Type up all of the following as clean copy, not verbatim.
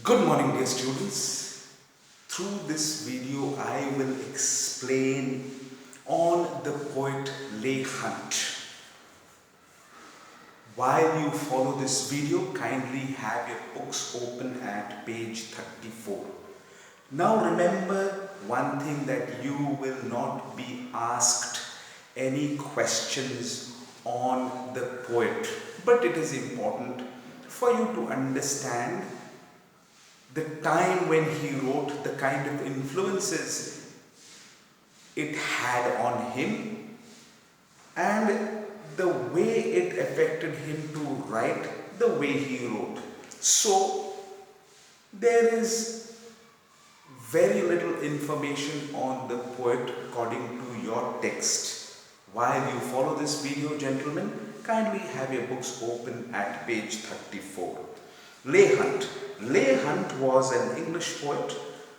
Good morning, dear students. Through this video, I will explain on the poet Leigh Hunt. While you follow this video, kindly have your books open at page 34. Now remember one thing, that you will not be asked any questions on the poet, but it is important for you to understand the time when he wrote, the kind of influences it had on him, and the way it affected him to write the way he wrote. So, there is very little information on the poet according to your text. While you follow this video, gentlemen, kindly have your books open at page 34. Leigh Hunt. Leigh Hunt was an English poet,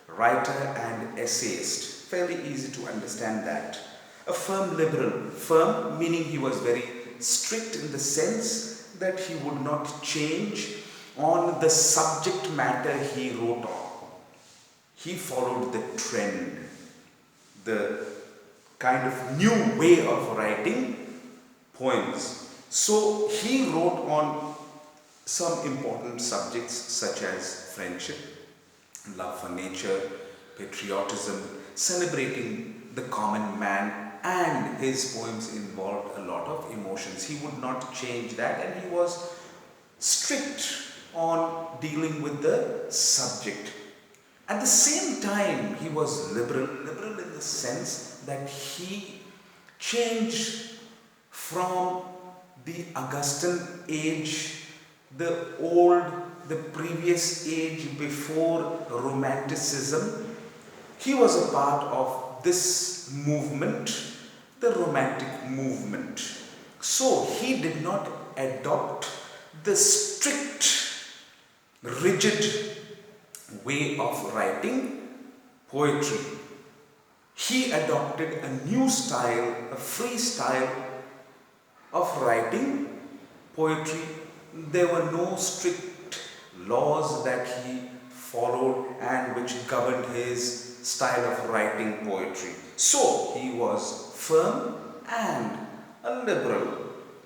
writer and essayist. Fairly easy to understand that. A firm liberal. Firm meaning he was very strict in the sense that he would not change on the subject matter he wrote on. He followed the trend, the kind of new way of writing poems. So he wrote on some important subjects such as friendship, love for nature, patriotism, celebrating the common man, and his poems involved a lot of emotions. He would not change that, and he was strict on dealing with the subject. At the same time, he was liberal in the sense that he changed from the Augustan age, the previous age before Romanticism. He was a part of this movement, the Romantic movement. So he did not adopt the strict, rigid way of writing poetry. He adopted a new style, a free style of writing poetry. There were no strict laws that he followed and which governed his style of writing poetry. So he was firm and a liberal.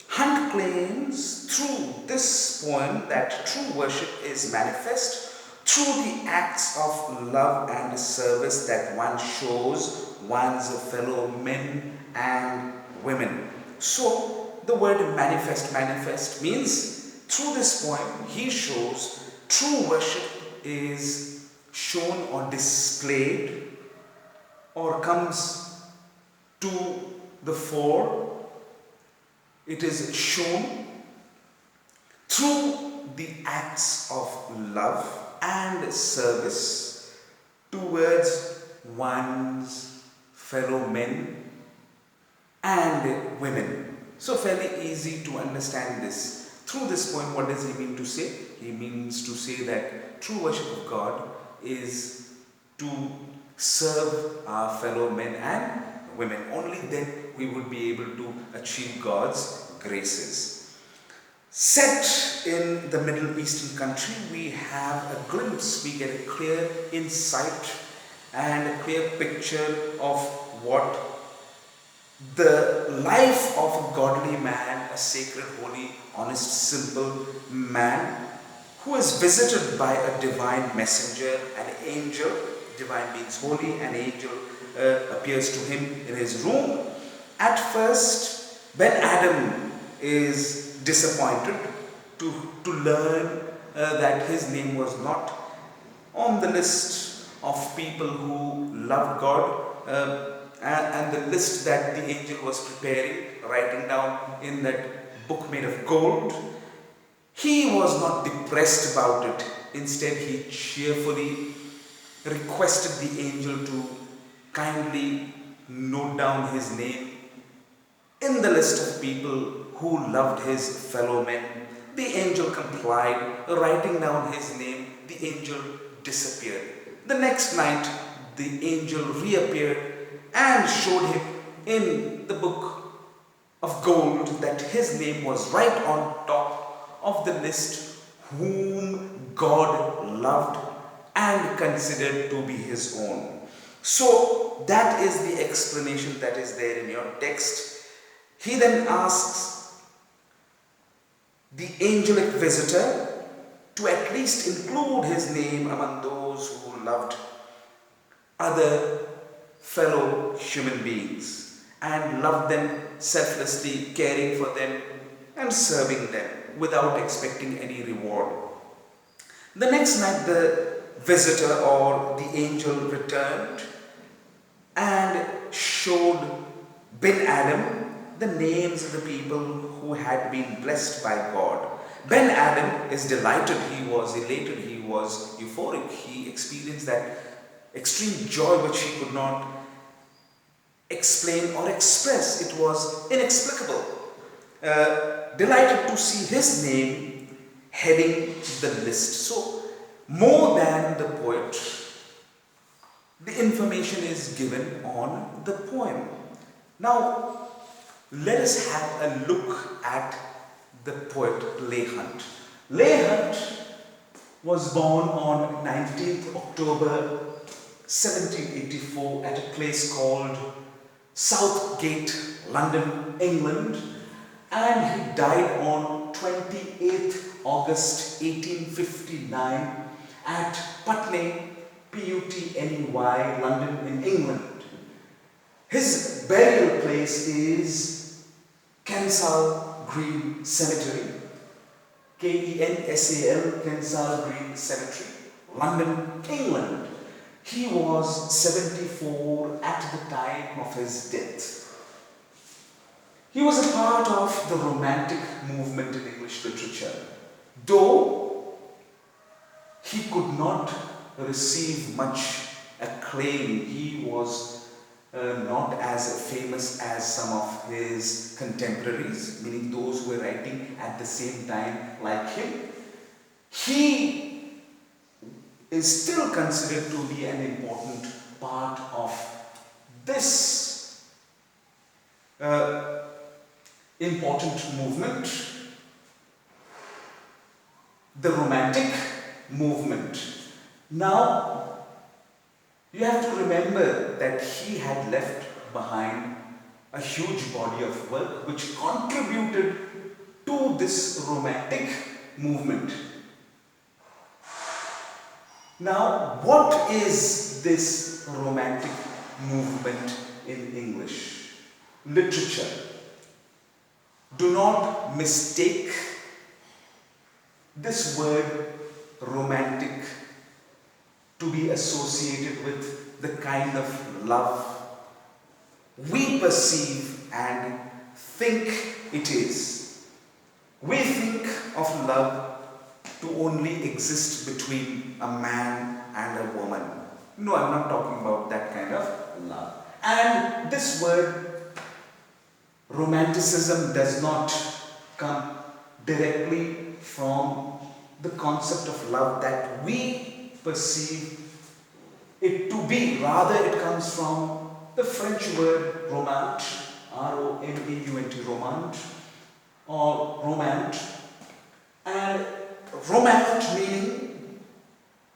Hunt claims through this poem that true worship is manifest through the acts of love and service that one shows one's fellow men and women. So the word manifest means through this poem he shows true worship is shown or displayed or comes to the fore. It is shown through the acts of love and service towards one's fellow men and women. So fairly easy to understand this. Through this poem, what does he mean to say? He means to say that true worship of God is to serve our fellow men and women. Only then we would be able to achieve God's graces. Set in the Middle Eastern country, we have a glimpse, we get a clear insight and a clear picture of what the life of a godly man, a sacred, holy, honest, simple man who is visited by a divine messenger, an angel. Divine means holy, an angel appears to him in his room. At first, when Adam is disappointed to learn that his name was not on the list of people who love God, and the list that the angel was preparing, writing down in that book made of gold, he was not depressed about it. Instead, he cheerfully requested the angel to kindly note down his name in the list of people who loved his fellow men. The angel complied, writing down his name. The angel disappeared. The next night, the angel reappeared and showed him in the book of gold that his name was right on top of the list whom God loved and considered to be his own. So that is the explanation that is there in your text. He then asks the angelic visitor to at least include his name among those who loved other fellow human beings and loved them selflessly, caring for them and serving them without expecting any reward. The next night the visitor or the angel returned and showed Ben Adam the names of the people who had been blessed by God. Ben Adam is delighted, he was elated, he was euphoric, he experienced that extreme joy which he could not explain or express. It was inexplicable. Delighted to see his name heading the list. So, more than the poet, the information is given on the poem. Now, let us have a look at the poet Leigh Hunt. Leigh Hunt was born on 19th October 1784 at a place called Southgate, London, England, and he died on 28th August 1859 at Putney, Putney, London in England. His burial place is Kensal Green Cemetery, Kensal, Kensal Green Cemetery, London, England. He was 74 at the time of his death. He was a part of the Romantic movement in English literature. Though he could not receive much acclaim, he was not as famous as some of his contemporaries, meaning those who were writing at the same time like him. He is still considered to be an important part of this important movement, the Romantic movement. Now, you have to remember that he had left behind a huge body of work which contributed to this Romantic movement. Now, what is this Romantic movement in English literature? Do not mistake this word romantic to be associated with the kind of love we perceive and think it is. We think of love to only exist between a man and a woman. No, I'm not talking about that kind of love. And this word romanticism does not come directly from the concept of love that we perceive it to be. Rather, it comes from the French word romance, R-O-M-A-U-N-T, romance, or romance. And romance meaning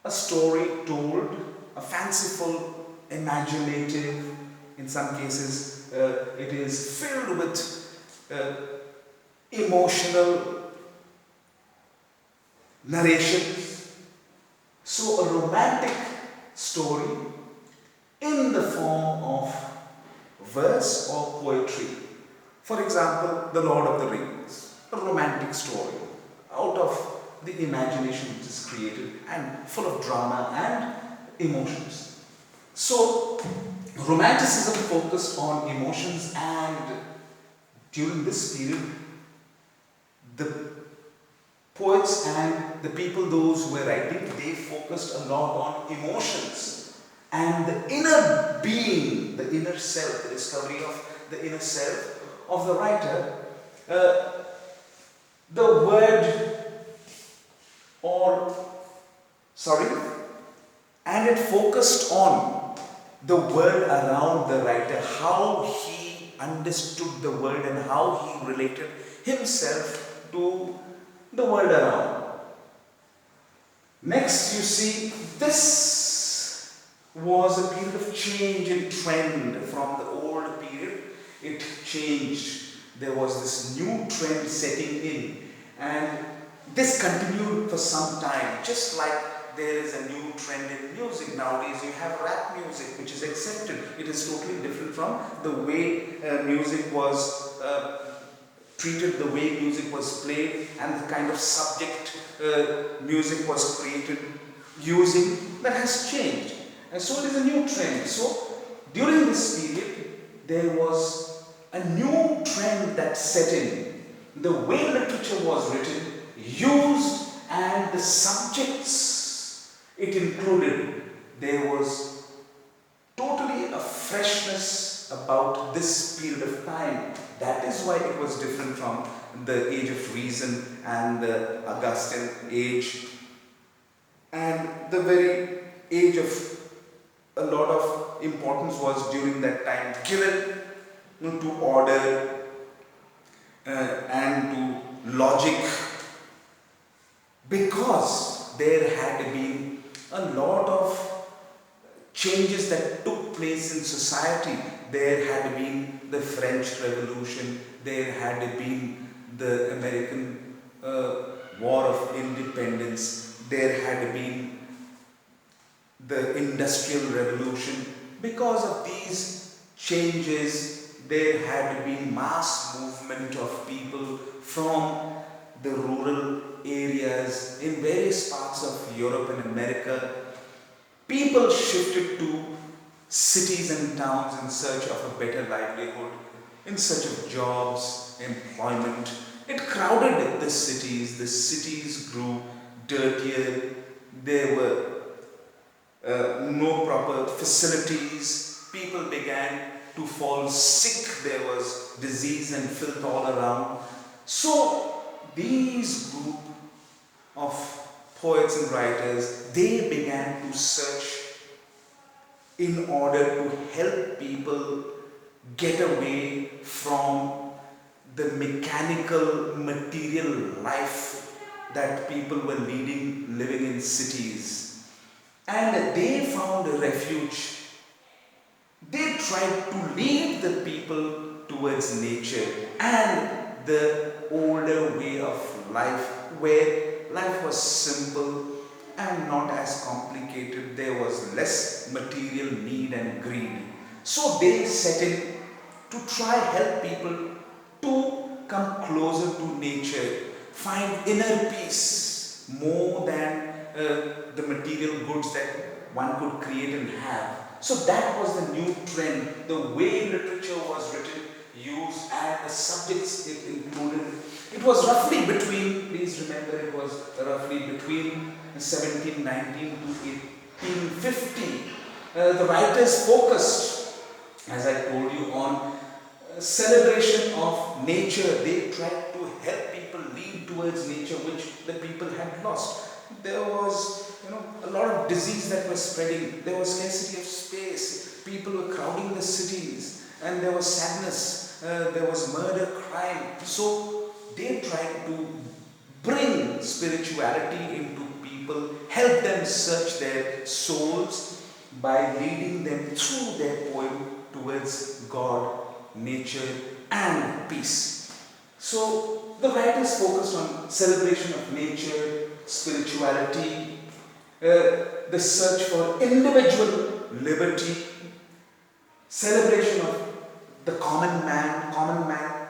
a story told, a fanciful, imaginative, in some cases it is filled with emotional narrations. So a romantic story in the form of verse or poetry. For example, The Lord of the Rings, a romantic story out of the imagination which is created and full of drama and emotions. So romanticism focused on emotions, and during this period the poets and the people, those who were writing, they focused a lot on emotions and the inner being, the inner self, the discovery of the inner self of the writer. And it focused on the world around the writer, how he understood the world and how he related himself to the world around. Next, you see, this was a period of change in trend from the old period. It changed. There was this new trend setting in, and this continued for some time. Just like there is a new trend in music nowadays, you have rap music, which is accepted. It is totally different from the way music was treated, the way music was played, and the kind of subject music was created using, that has changed. And so it is a new trend. So during this period, there was a new trend that set in. The way literature was written, used, and the subjects it included, there was totally a freshness about this period of time. That is why it was different from the age of reason and the Augustan age and the very age of a lot of importance was during that time given to order and to logic, because there had been a lot of changes that took place in society. There had been the French Revolution, there had been the American War of Independence, there had been the Industrial Revolution. Because of these changes, there had been mass movement of people from the rural areas in various parts of Europe and America. People shifted to cities and towns in search of a better livelihood, in search of jobs, employment. It crowded the cities grew dirtier, there were no proper facilities, people began to fall sick, there was disease and filth all around. So these group of poets and writers, they began to search in order to help people get away from the mechanical, material life that people were leading, living in cities. And they found a refuge. They tried to lead the people towards nature and the older way of life, where life was simple and not as complicated. There was less material need and greed. So they set in to try help people to come closer to nature, find inner peace more than the material goods that one could create and have. So that was the new trend. The way literature was written, used, and the subjects it included. It was roughly between, please remember, it was roughly between 1719 to 1850. The writers focused, as I told you, on celebration of nature. They tried to help people lead towards nature, which the people had lost. There was, a lot of disease that was spreading. There was scarcity of space. People were crowding the cities, and there was sadness. There was murder, crime. So they tried to bring spirituality into people, help them search their souls by leading them through their poem towards God, nature, and peace. So the writers focused on celebration of nature, spirituality, the search for individual liberty, celebration of the common man. Common man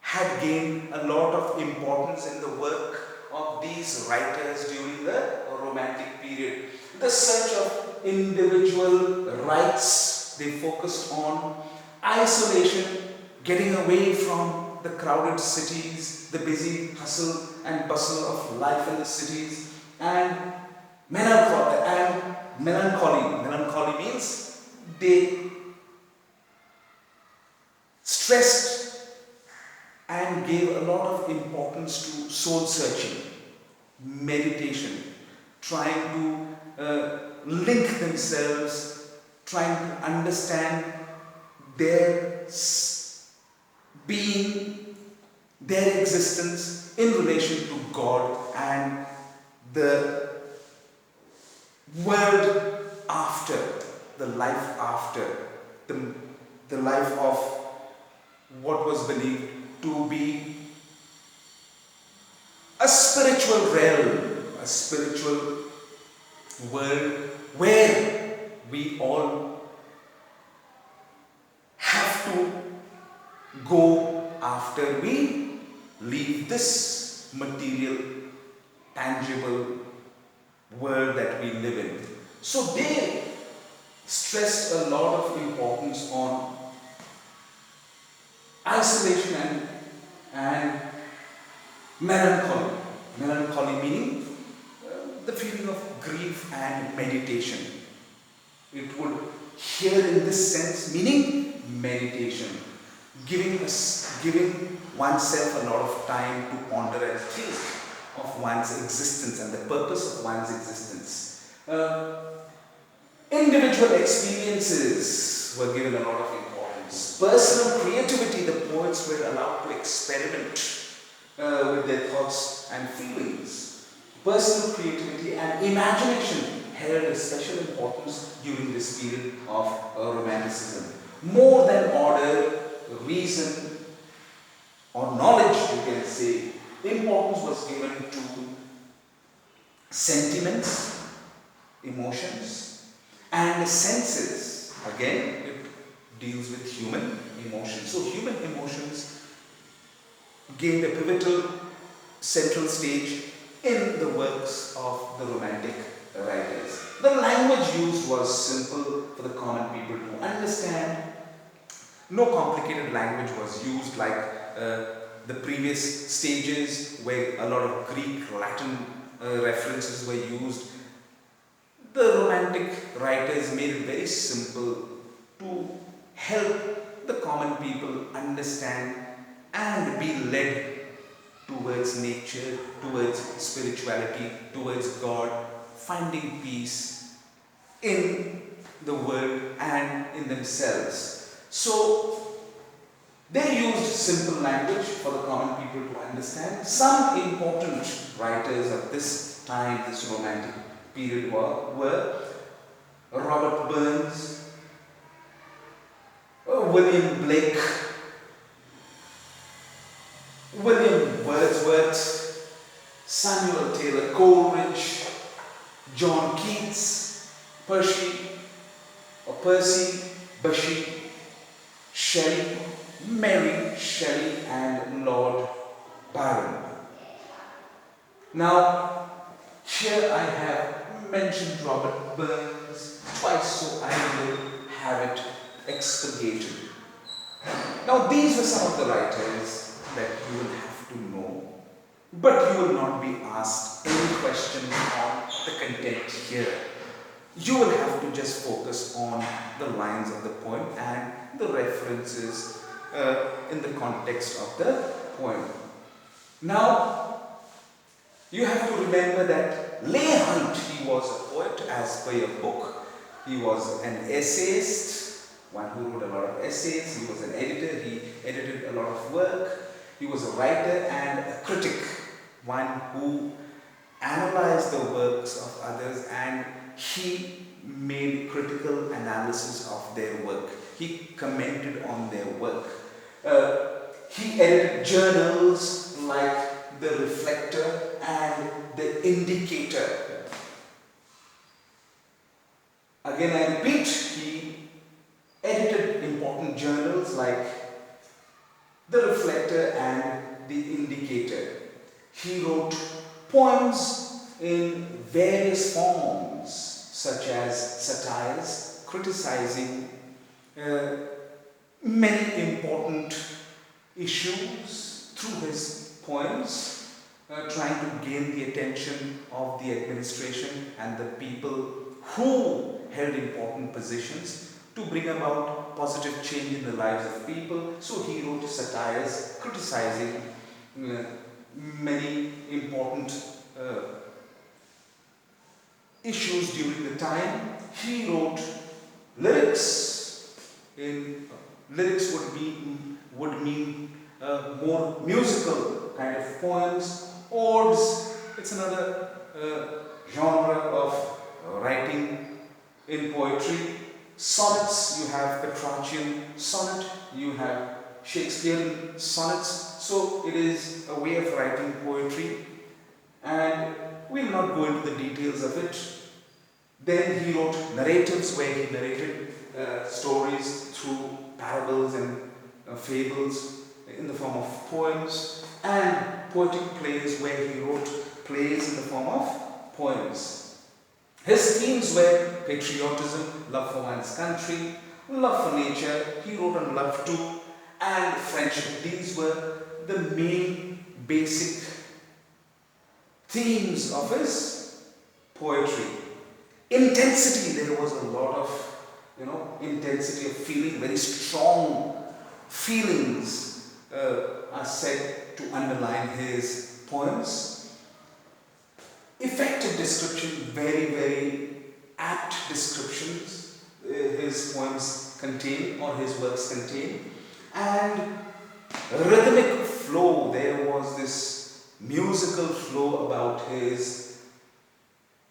had gained a lot of importance in the work of these writers during the Romantic period. The search of individual rights, they focused on isolation, getting away from the crowded cities, the busy hustle and bustle of life in the cities, and melancholy. Melancholy means they stressed and gave a lot of importance to soul searching, meditation, trying to link themselves, trying to understand their being, their existence in relation to God and the world after, the life after, the life of what was believed to be a spiritual realm, a spiritual world where we all have to go after we leave this material, tangible world that we live in. So they stressed a lot of importance on isolation and melancholy. Melancholy meaning the feeling of grief and meditation. It would here in this sense meaning meditation, giving oneself a lot of time to ponder and think of one's existence and the purpose of one's existence. Individual experiences were given a lot of importance. Personal creativity, the poets were allowed to experiment with their thoughts and feelings. Personal creativity and imagination held a special importance during this period of Romanticism. More than order, reason, or knowledge, you can say, importance was given to sentiments, emotions, and senses. Again, it deals with human emotions. So human emotions gained a pivotal central stage in the works of the Romantic writers. The language used was simple for the common people to understand. No complicated language was used like the previous stages where a lot of Greek, Latin references were used. The Romantic writers made it very simple to help the common people understand and be led towards nature, towards spirituality, towards God, finding peace in the world and in themselves. So they used simple language for the common people to understand. Some important writers of this time, this Romantic period were Robert Burns, William Blake, William Wordsworth, Samuel Taylor Coleridge, John Keats, Percy Bysshe Shelley, Mary Shelley, and Lord Byron. Now, here I have mentioned Robert Burns twice, so I will have it expurgated. Now, these were some of the writers that you will have to know, but you will not be asked any question on the content here. You will have to just focus on the lines of the poem and the references in the context of the poem. Now, you have to remember that Leigh Hunt, he was a poet as per your book. He was an essayist, one who wrote a lot of essays. He was an editor, he edited a lot of work. He was a writer and a critic, one who analyzed the works of others and he made critical analysis of their work. He commented on their work. He edited journals like The Reflector and The Indicator. Again, I repeat, he edited important journals like The Reflector and The Indicator. He wrote poems in various forms, such as satires, criticizing many important issues through his poems, trying to gain the attention of the administration and the people who held important positions to bring about positive change in the lives of people. So he wrote satires criticizing many important issues during the time. He wrote lyrics. Lyrics would mean more musical kind of poems. Odes, it's another genre of writing in poetry. Sonnets, you have Petrarchian sonnet, you have Shakespearean sonnets. So it is a way of writing poetry, and we'll not go into the details of it. Then he wrote narratives where he narrated stories through parables and fables in the form of poems, and poetic plays where he wrote plays in the form of poems. His themes were patriotism, love for one's country, love for nature, he wrote on love too, and friendship. These were the main basic themes of his poetry. Intensity, there was a lot of, intensity of feeling, very strong feelings are said to underline his poems. Effective description, very, very apt descriptions his poems contain, or his works contain. And rhythmic flow, there was this musical flow about his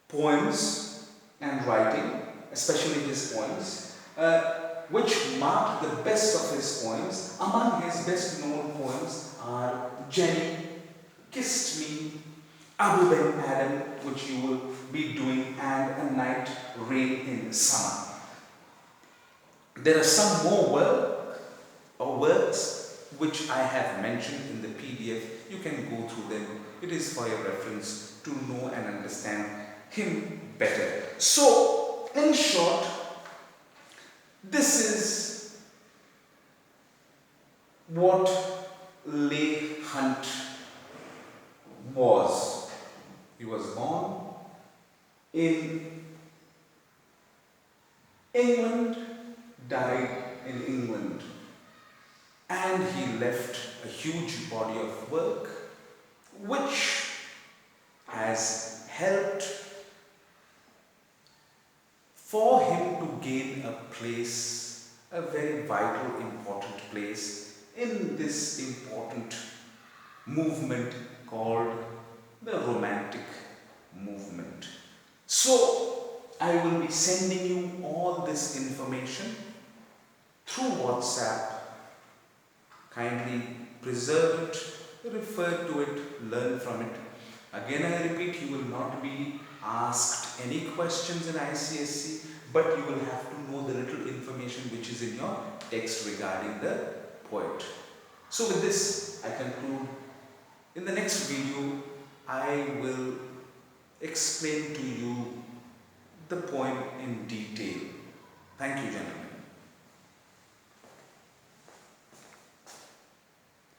poems and writing, especially his poems, which marked the best of his poems. Among his best known poems are Jenny, Kissed Me, Abou Adhem, which you will be doing, and A Night Rain in Summer. There are some more works which I have mentioned in the PDF. You can go through them. It is for your reference to know and understand him better. So, in short, this is what Leigh Hunt was. He was born in England, died in England, and he left a huge body of work which has helped for him to gain a place, a very vital, important place in this important movement called the Romantic movement. So, I will be sending you all this information through WhatsApp. Kindly preserve it, refer to it, learn from it. Again, I repeat, you will not be asked any questions in ICSE, but you will have to know the little information which is in your text regarding the poet. So with this, I conclude. In the next video, I will explain to you the poem in detail. Thank you, gentlemen.